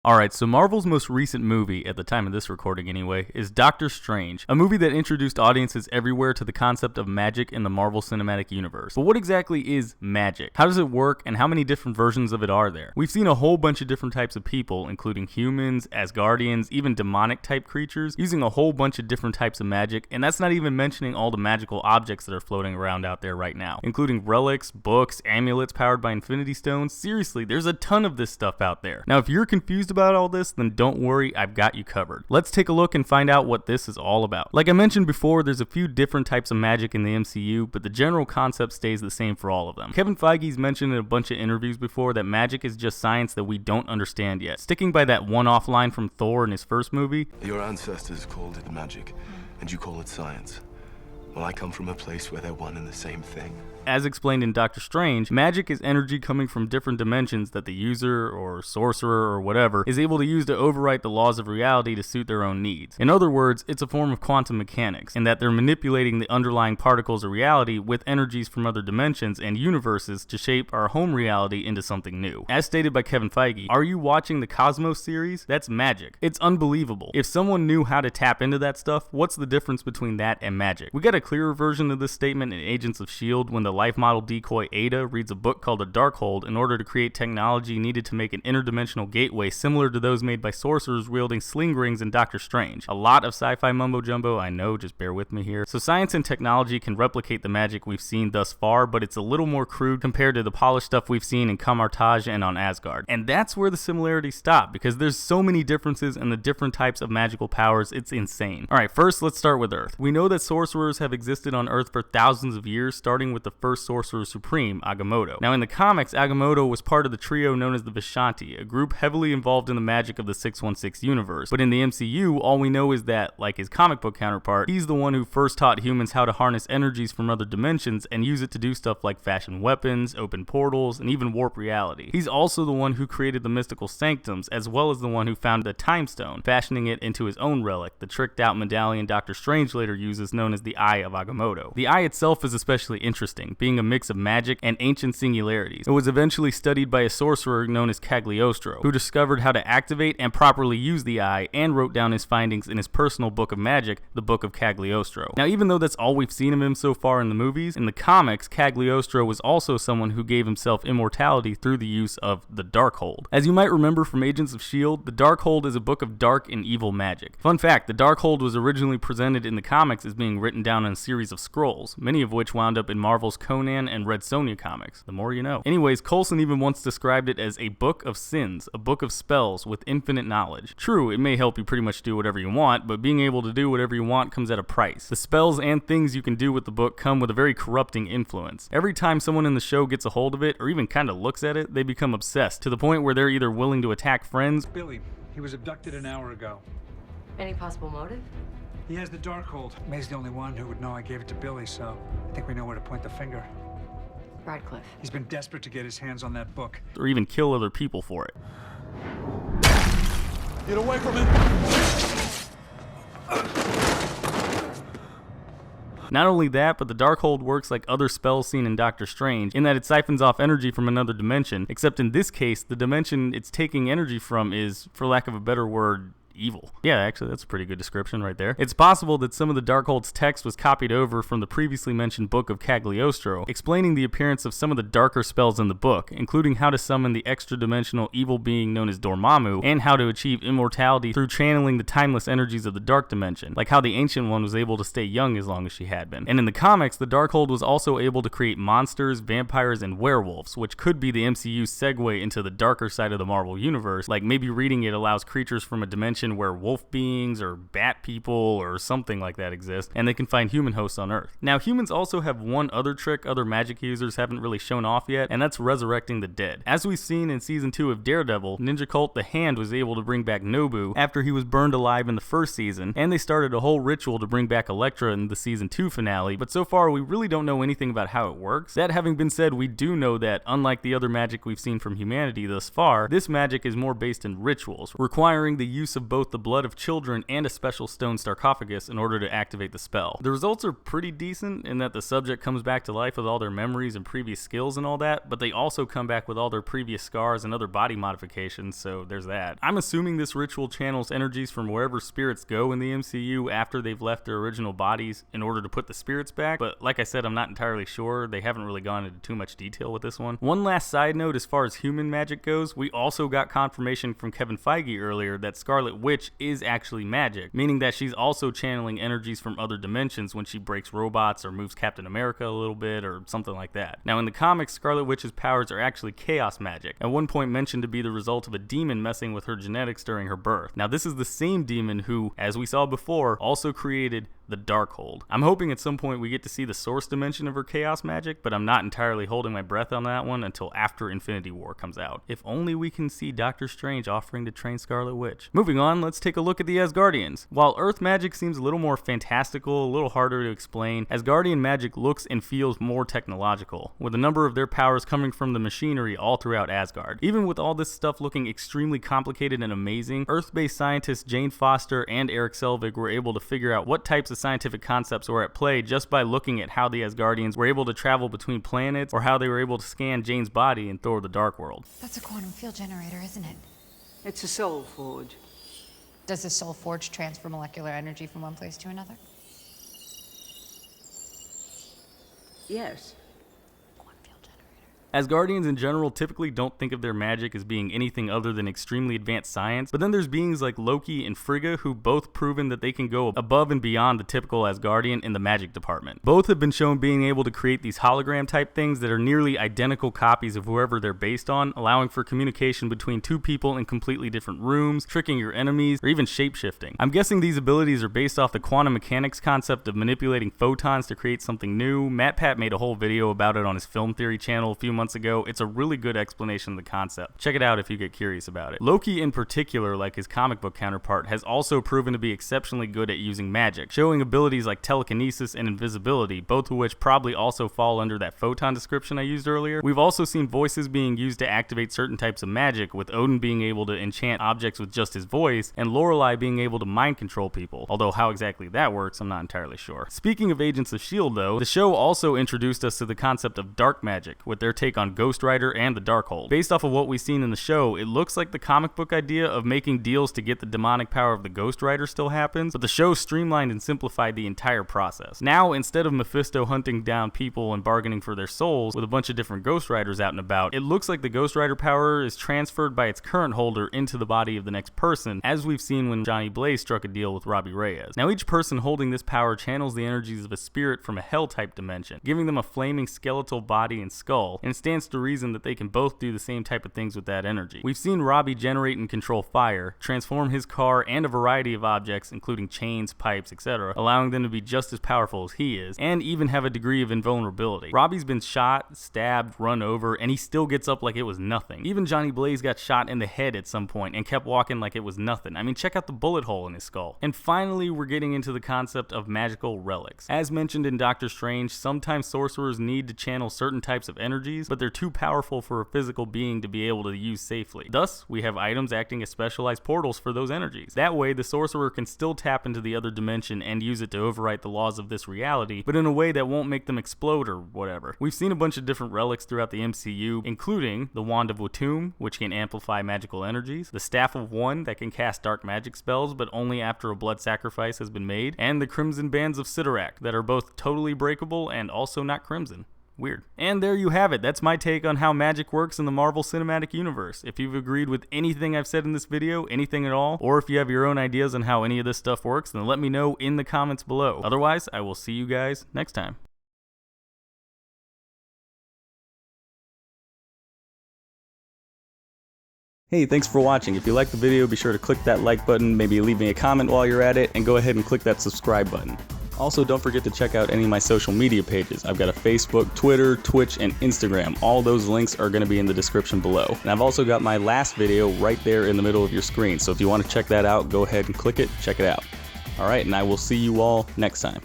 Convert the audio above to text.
Alright, so Marvel's most recent movie, at the time of this recording anyway, is Doctor Strange, a movie that introduced audiences everywhere to the concept of magic in the Marvel Cinematic Universe. But what exactly is magic? How does it work, and how many different versions of it are there? We've seen a whole bunch of different types of people, including humans, Asgardians, even demonic type creatures, using a whole bunch of different types of magic, and that's not even mentioning all the magical objects that are floating around out there right now, including relics, books, amulets powered by Infinity Stones. Seriously, there's a ton of this stuff out there. Now, if you're confused about all this, then don't worry, I've got you covered. Let's take a look and find out what this is all about. Like I mentioned before, there's a few different types of magic in the MCU, but the general concept stays the same for all of them. Kevin Feige's mentioned in a bunch of interviews before that magic is just science that we don't understand yet, sticking by that one-off line from Thor in his first movie. Your ancestors called it magic, and you call it science. Well, I come from a place where they're one and the same thing. As explained in Doctor Strange, magic is energy coming from different dimensions that the user, or sorcerer, or whatever, is able to use to overwrite the laws of reality to suit their own needs. In other words, it's a form of quantum mechanics, in that they're manipulating the underlying particles of reality with energies from other dimensions and universes to shape our home reality into something new. As stated by Kevin Feige, are you watching the Cosmos series? That's magic. It's unbelievable. If someone knew how to tap into that stuff, what's the difference between that and magic? We got a clearer version of this statement in Agents of S.H.I.E.L.D. when the life model decoy Ada reads a book called The Darkhold in order to create technology needed to make an interdimensional gateway similar to those made by sorcerers wielding sling rings in Doctor Strange. A lot of sci-fi mumbo jumbo, I know, just bear with me here. So science and technology can replicate the magic we've seen thus far, but it's a little more crude compared to the polished stuff we've seen in Kamartaj and on Asgard. And that's where the similarities stop, because there's so many differences in the different types of magical powers, it's insane. Alright, first let's start with Earth. We know that sorcerers have existed on Earth for thousands of years, starting with the first Sorcerer Supreme, Agamotto. Now in the comics, Agamotto was part of the trio known as the Vishanti, a group heavily involved in the magic of the 616 universe. But in the MCU, all we know is that, like his comic book counterpart, he's the one who first taught humans how to harness energies from other dimensions and use it to do stuff like fashion weapons, open portals, and even warp reality. He's also the one who created the mystical sanctums, as well as the one who found the Time Stone, fashioning it into his own relic, the tricked out medallion Doctor Strange later uses, known as the Eye of Agamotto. The eye itself is especially interesting, being a mix of magic and ancient singularities. It was eventually studied by a sorcerer known as Cagliostro, who discovered how to activate and properly use the eye and wrote down his findings in his personal book of magic, the Book of Cagliostro. Now, even though that's all we've seen of him so far in the movies, in the comics, Cagliostro was also someone who gave himself immortality through the use of the Darkhold. As you might remember from Agents of S.H.I.E.L.D., the Darkhold is a book of dark and evil magic. Fun fact, the Darkhold was originally presented in the comics as being written down in a series of scrolls, many of which wound up in Marvel's Conan and Red Sonja comics. The more you know. Anyways, Coulson even once described it as a book of sins, a book of spells with infinite knowledge. True, it may help you pretty much do whatever you want, but being able to do whatever you want comes at a price. The spells and things you can do with the book come with a very corrupting influence. Every time someone in the show gets a hold of it, or even kind of looks at it, they become obsessed, to the point where they're either willing to attack friends. Billy, he was abducted an hour ago. Any possible motive? He has the Darkhold. May's the only one who would know I gave it to Billy, so I think we know where to point the finger. Radcliffe. He's been desperate to get his hands on that book. Or even kill other people for it. Get away from it! Not only that, but the Darkhold works like other spells seen in Doctor Strange, in that it siphons off energy from another dimension, except in this case, the dimension it's taking energy from is, for lack of a better word, evil. Yeah, actually, that's a pretty good description right there. It's possible that some of the Darkhold's text was copied over from the previously mentioned Book of Cagliostro, explaining the appearance of some of the darker spells in the book, including how to summon the extra-dimensional evil being known as Dormammu, and how to achieve immortality through channeling the timeless energies of the Dark Dimension, like how the Ancient One was able to stay young as long as she had been. And in the comics, the Darkhold was also able to create monsters, vampires, and werewolves, which could be the MCU's segue into the darker side of the Marvel Universe, like maybe reading it allows creatures from a dimension where wolf beings or bat people or something like that exist, and they can find human hosts on Earth. Now, humans also have one other trick other magic users haven't really shown off yet, and that's resurrecting the dead. As we've seen in Season 2 of Daredevil, Ninja Cult the Hand was able to bring back Nobu after he was burned alive in the first season, and they started a whole ritual to bring back Elektra in the Season 2 finale, but so far we really don't know anything about how it works. That having been said, we do know that, unlike the other magic we've seen from humanity thus far, this magic is more based in rituals, requiring the use of both both the blood of children and a special stone sarcophagus in order to activate the spell. The results are pretty decent in that the subject comes back to life with all their memories and previous skills and all that, but they also come back with all their previous scars and other body modifications, so there's that. I'm assuming this ritual channels energies from wherever spirits go in the MCU after they've left their original bodies in order to put the spirits back, but like I said, I'm not entirely sure. They haven't really gone into too much detail with this one. One last side note as far as human magic goes, we also got confirmation from Kevin Feige earlier that Scarlet Witch is actually magic, meaning that she's also channeling energies from other dimensions when she breaks robots or moves Captain America a little bit or something like that. Now in the comics, Scarlet Witch's powers are actually chaos magic, at one point mentioned to be the result of a demon messing with her genetics during her birth. Now this is the same demon who, as we saw before, also created the Darkhold. I'm hoping at some point we get to see the source dimension of her chaos magic, but I'm not entirely holding my breath on that one until after Infinity War comes out. If only we can see Doctor Strange offering to train Scarlet Witch. Moving on, let's take a look at the Asgardians. While Earth magic seems a little more fantastical, a little harder to explain, Asgardian magic looks and feels more technological, with a number of their powers coming from the machinery all throughout Asgard. Even with all this stuff looking extremely complicated and amazing, Earth-based scientists Jane Foster and Eric Selvig were able to figure out what types of scientific concepts were at play just by looking at how the Asgardians were able to travel between planets, or how they were able to scan Jane's body in Thor: The Dark World. That's a quantum field generator, isn't it? It's a soul forge. Does the soul forge transfer molecular energy from one place to another? Yes. Asgardians in general typically don't think of their magic as being anything other than extremely advanced science, but then there's beings like Loki and Frigga who both proven that they can go above and beyond the typical Asgardian in the magic department. Both have been shown being able to create these hologram type things that are nearly identical copies of whoever they're based on, allowing for communication between two people in completely different rooms, tricking your enemies, or even shapeshifting. I'm guessing these abilities are based off the quantum mechanics concept of manipulating photons to create something new. Matt Pat made a whole video about it on his Film Theory channel a few months ago. It's a really good explanation of the concept. Check it out if you get curious about it. Loki in particular, like his comic book counterpart, has also proven to be exceptionally good at using magic, showing abilities like telekinesis and invisibility, both of which probably also fall under that photon description I used earlier. We've also seen voices being used to activate certain types of magic, with Odin being able to enchant objects with just his voice, and Lorelei being able to mind control people, although how exactly that works, I'm not entirely sure. Speaking of Agents of S.H.I.E.L.D. though, the show also introduced us to the concept of dark magic, with their take on Ghost Rider and the Darkhold. Based off of what we've seen in the show, it looks like the comic book idea of making deals to get the demonic power of the Ghost Rider still happens, but the show streamlined and simplified the entire process. Now, instead of Mephisto hunting down people and bargaining for their souls with a bunch of different Ghost Riders out and about, it looks like the Ghost Rider power is transferred by its current holder into the body of the next person, as we've seen when Johnny Blaze struck a deal with Robbie Reyes. Now, each person holding this power channels the energies of a spirit from a hell-type dimension, giving them a flaming skeletal body and skull, and it stands to reason that they can both do the same type of things with that energy. We've seen Robbie generate and control fire, transform his car and a variety of objects, including chains, pipes, etc., allowing them to be just as powerful as he is, and even have a degree of invulnerability. Robbie's been shot, stabbed, run over, and he still gets up like it was nothing. Even Johnny Blaze got shot in the head at some point and kept walking like it was nothing. I mean, check out the bullet hole in his skull. And finally, we're getting into the concept of magical relics. As mentioned in Doctor Strange, sometimes sorcerers need to channel certain types of energies, but they're too powerful for a physical being to be able to use safely. Thus, we have items acting as specialized portals for those energies. That way, the sorcerer can still tap into the other dimension and use it to overwrite the laws of this reality, but in a way that won't make them explode or whatever. We've seen a bunch of different relics throughout the MCU, including the Wand of Watum, which can amplify magical energies, the Staff of One that can cast dark magic spells, but only after a blood sacrifice has been made, and the Crimson Bands of Sidorak that are both totally breakable and also not crimson. Weird. And there you have it. That's my take on how magic works in the Marvel Cinematic Universe. If you've agreed with anything I've said in this video, anything at all, or if you have your own ideas on how any of this stuff works, then let me know in the comments below. Otherwise, I will see you guys next time. Hey, thanks for watching. If you liked the video, be sure to click that like button, maybe leave me a comment while you're at it, and go ahead and click that subscribe button. Also, don't forget to check out any of my social media pages. I've got a Facebook, Twitter, Twitch, and Instagram. All those links are going to be in the description below. And I've also got my last video right there in the middle of your screen. So if you want to check that out, go ahead and click it, check it out. Alright, and I will see you all next time.